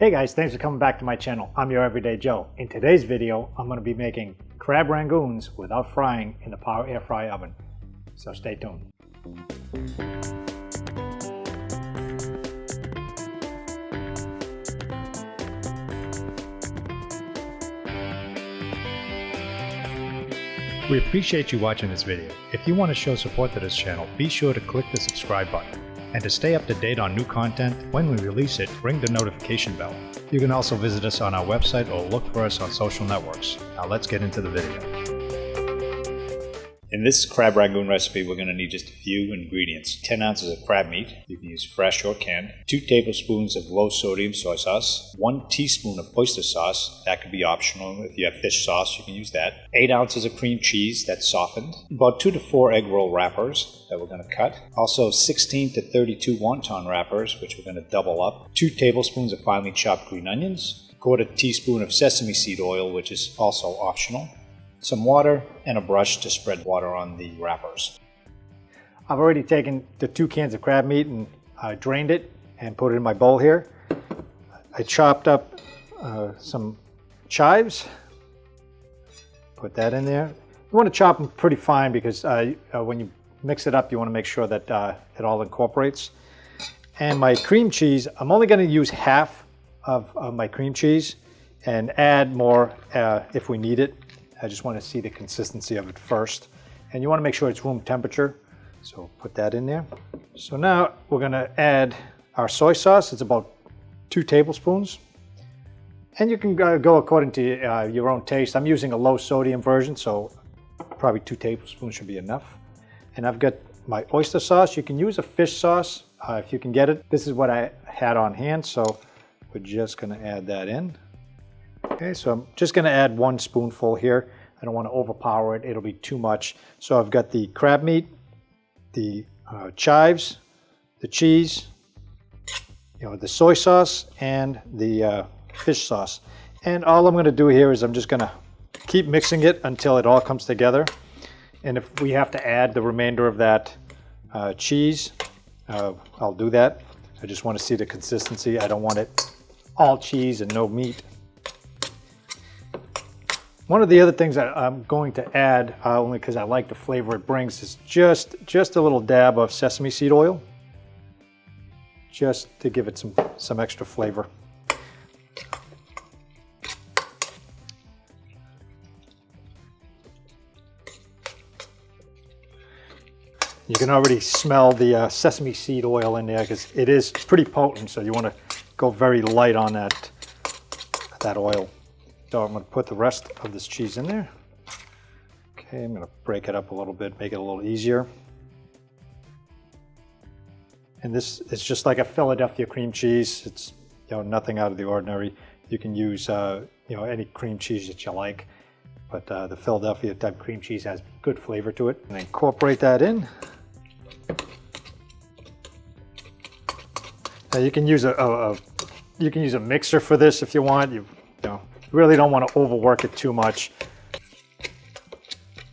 Hey guys, thanks for coming back to my channel. I'm your Everyday Joe. In today's video, I'm going to be making crab rangoons without frying in the power air fry oven. So stay tuned. We appreciate you watching this video. If you want to show support to this channel, be sure to click the subscribe button. And to stay up to date on new content, when we release it, ring the notification bell. You can also visit us on our website or look for us on social networks. Now let's get into the video. In this crab rangoon recipe, we're going to need just a few ingredients. 10 ounces of crab meat, you can use fresh or canned, 2 tablespoons of low sodium soy sauce, 1 teaspoon of oyster sauce, that could be optional. If you have fish sauce, you can use that, 8 ounces of cream cheese that's softened, about 2 to 4 egg roll wrappers that we're going to cut, also 16 to 32 wonton wrappers, which we're going to double up, 2 tablespoons of finely chopped green onions, 1/4 teaspoon of sesame seed oil, which is also optional, some water, and a brush to spread water on the wrappers. I've already taken the 2 cans of crab meat and drained it and put it in my bowl here. I chopped up some chives, put that in there. You want to chop them pretty fine because when you mix it up, you want to make sure that it all incorporates. And my cream cheese, I'm only going to use half of my cream cheese and add more if we need it. I just want to see the consistency of it first. And you want to make sure it's room temperature. So put that in there. So now we're going to add our soy sauce. It's about 2 tablespoons. And you can go according to your own taste. I'm using a low sodium version, so probably 2 tablespoons should be enough. And I've got my oyster sauce. You can use a fish sauce if you can get it. This is what I had on hand, so we're just going to add that in. Okay, so I'm just going to add 1 spoonful here. I don't want to overpower it. It'll be too much. So I've got the crab meat, the chives, the cheese, the soy sauce, and the fish sauce. And all I'm going to do here is I'm just going to keep mixing it until it all comes together. And if we have to add the remainder of that cheese, I'll do that. I just want to see the consistency. I don't want it all cheese and no meat. One of the other things that I'm going to add, only because I like the flavor it brings, is just a little dab of sesame seed oil, just to give it some extra flavor. You can already smell the sesame seed oil in there because it is pretty potent, so you want to go very light on that oil. So I'm going to put the rest of this cheese in there. Okay, I'm going to break it up a little bit, make it a little easier. And this is just like a Philadelphia cream cheese. It's nothing out of the ordinary. You can use any cream cheese that you like, but the Philadelphia type cream cheese has good flavor to it. And incorporate that in. Now you can use a mixer for this if you want. You really don't want to overwork it too much.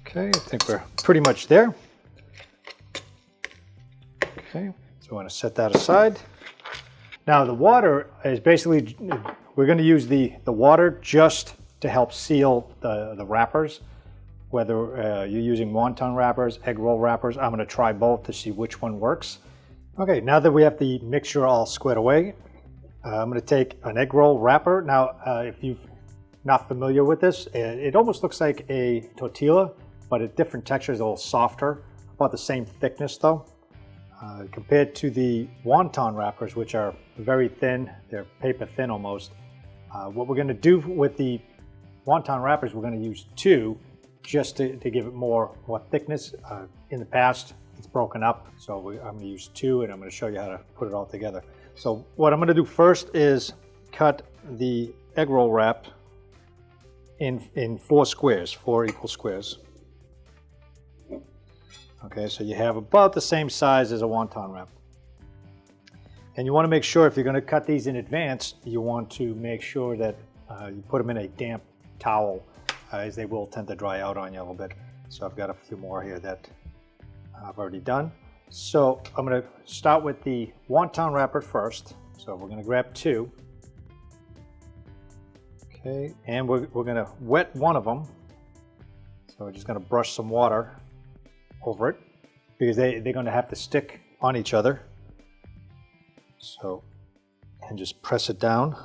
Okay, I think we're pretty much there. Okay, so I want to set that aside. Now the water is basically, we're going to use the water just to help seal the wrappers. Whether you're using wonton wrappers, egg roll wrappers, I'm going to try both to see which one works. Okay, now that we have the mixture all squared away, I'm going to take an egg roll wrapper. Now, if you're not familiar with this, it almost looks like a tortilla, but a different texture, is a little softer, about the same thickness though. Compared to the wonton wrappers, which are very thin, they're paper thin almost. What we're going to do with the wonton wrappers, we're going to use 2 just to give it more thickness. In the past, it's broken up, so I'm going to use 2, and I'm going to show you how to put it all together. So what I'm going to do first is cut the egg roll wrap in 4 squares, 4 equal squares. Okay, so you have about the same size as a wonton wrap. And you want to make sure, if you're going to cut these in advance, you want to make sure that you put them in a damp towel, as they will tend to dry out on you a little bit. So I've got a few more here that I've already done. So I'm going to start with the wonton wrapper first. So we're going to grab 2. Okay, and we're going to wet one of them. So we're just going to brush some water over it because they're going to have to stick on each other. So, and just press it down.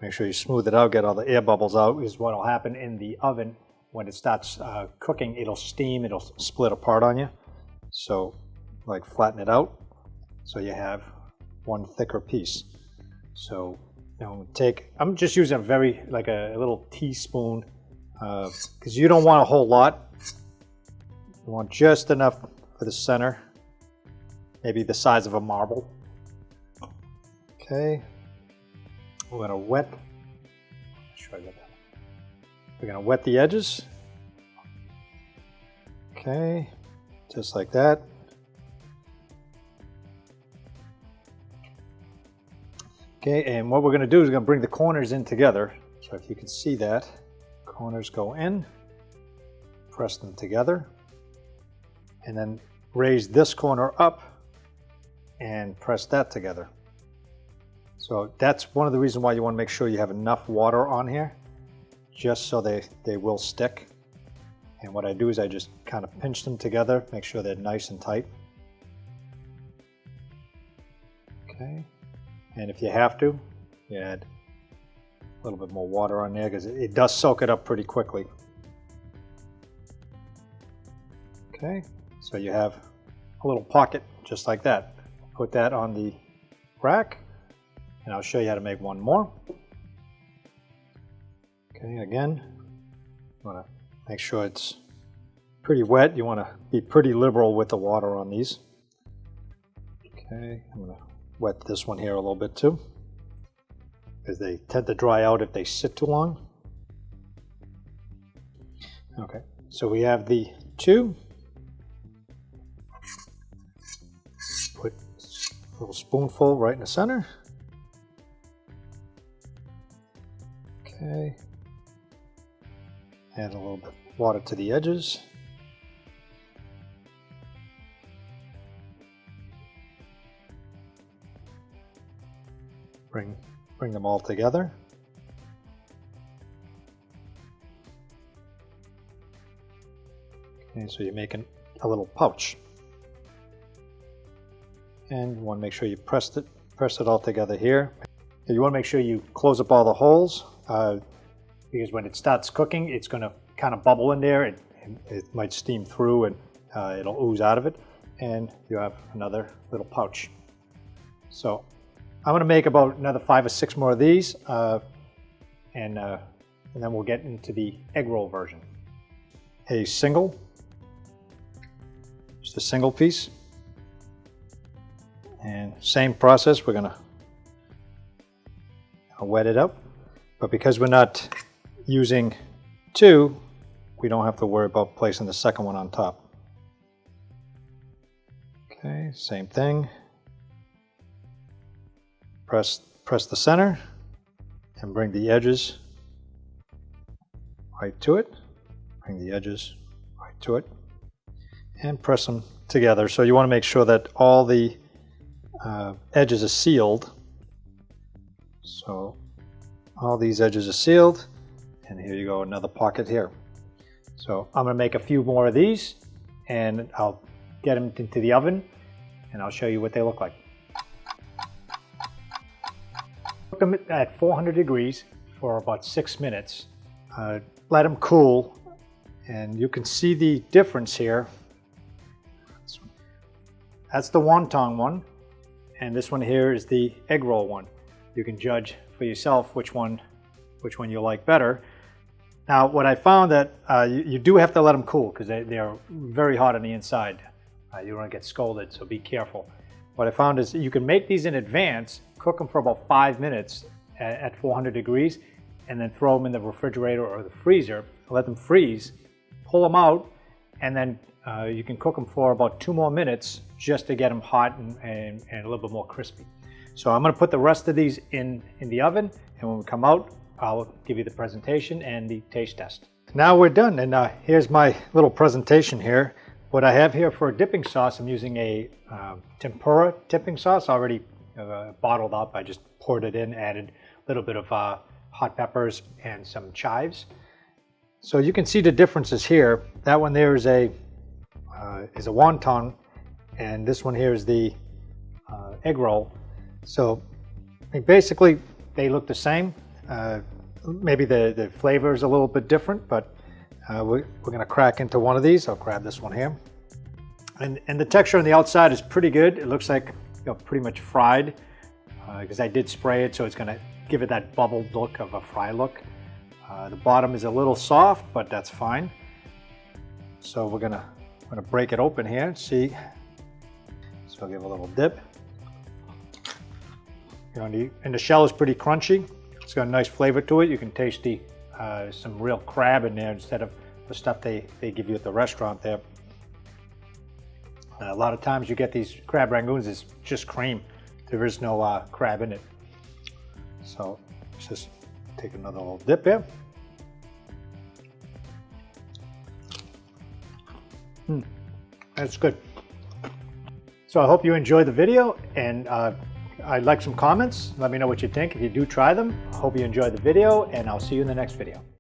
Make sure you smooth it out, get all the air bubbles out, is what will happen in the oven. When it starts cooking, it'll steam, it'll split apart on you. So, like flatten it out so you have one thicker piece. So, I'm just using like a little teaspoon because you don't want a whole lot. You want just enough for the center, maybe the size of a marble. Okay, we're going to wet. We're going to wet the edges. Okay, just like that. Okay, and what we're going to do is we're going to bring the corners in together. So if you can see that, corners go in, press them together, and then raise this corner up and press that together. So that's one of the reasons why you want to make sure you have enough water on here, just so they will stick. And what I do is I just kind of pinch them together, make sure they're nice and tight. Okay, and if you have to, you add a little bit more water on there because it does soak it up pretty quickly. Okay, so you have a little pocket just like that. Put that on the rack. And I'll show you how to make one more. Okay, again, you want to make sure it's pretty wet. You want to be pretty liberal with the water on these. Okay, I'm going to wet this one here a little bit too, because they tend to dry out if they sit too long. Okay, so we have the two. Put a little spoonful right in the center. Okay, add a little bit of water to the edges. Bring them all together. Okay, so you're making a little pouch. And you want to make sure you press it all together here. You want to make sure you close up all the holes. Because when it starts cooking, it's going to kind of bubble in there, and it might steam through and it'll ooze out of it, and you have another little pouch. So I'm going to make about another 5 or 6 more of these, and then we'll get into the egg roll version. Just a single piece, and same process. We're going to wet it up. But because we're not using 2, we don't have to worry about placing the second one on top. Okay, same thing. Press the center and bring the edges right to it. Bring the edges right to it. And press them together. So you want to make sure that all the edges are sealed. So all these edges are sealed, and here you go, another pocket here. So I'm going to make a few more of these, and I'll get them into the oven, and I'll show you what they look like. Cook them at 400 degrees for about 6 minutes. Let them cool, and you can see the difference here. That's the wonton one, and this one here is the egg roll one. You can judge for yourself which one you like better. Now, what I found that you do have to let them cool because they're very hot on the inside. You don't want to get scolded, so be careful. What I found is you can make these in advance, cook them for about 5 minutes at 400 degrees, and then throw them in the refrigerator or the freezer, let them freeze, pull them out, and then you can cook them for about 2 more minutes just to get them hot and a little bit more crispy. So I'm going to put the rest of these in the oven, and when we come out, I'll give you the presentation and the taste test. Now we're done, and here's my little presentation here. What I have here for a dipping sauce, I'm using a tempura dipping sauce already bottled up. I just poured it in, added a little bit of hot peppers and some chives. So you can see the differences here. That one there is a wonton, and this one here is the egg roll. So basically they look the same. Maybe the flavor is a little bit different, but we're going to crack into one of these. I'll grab this one here. And the texture on the outside is pretty good. It looks like, you know, pretty much fried, because I did spray it, so it's going to give it that bubbled look of a fry look. The bottom is a little soft, but that's fine. So I'm gonna break it open here and see. So I'll give a little dip. You know, and the shell is pretty crunchy. It's got a nice flavor to it. You can taste some real crab in there instead of the stuff they give you at the restaurant there. A lot of times you get these crab rangoons, it's just cream. There is no crab in it. So let's just take another little dip here. That's good. So I hope you enjoyed the video, and I'd like some comments. Let me know what you think if you do try them. I hope you enjoyed the video, and I'll see you in the next video.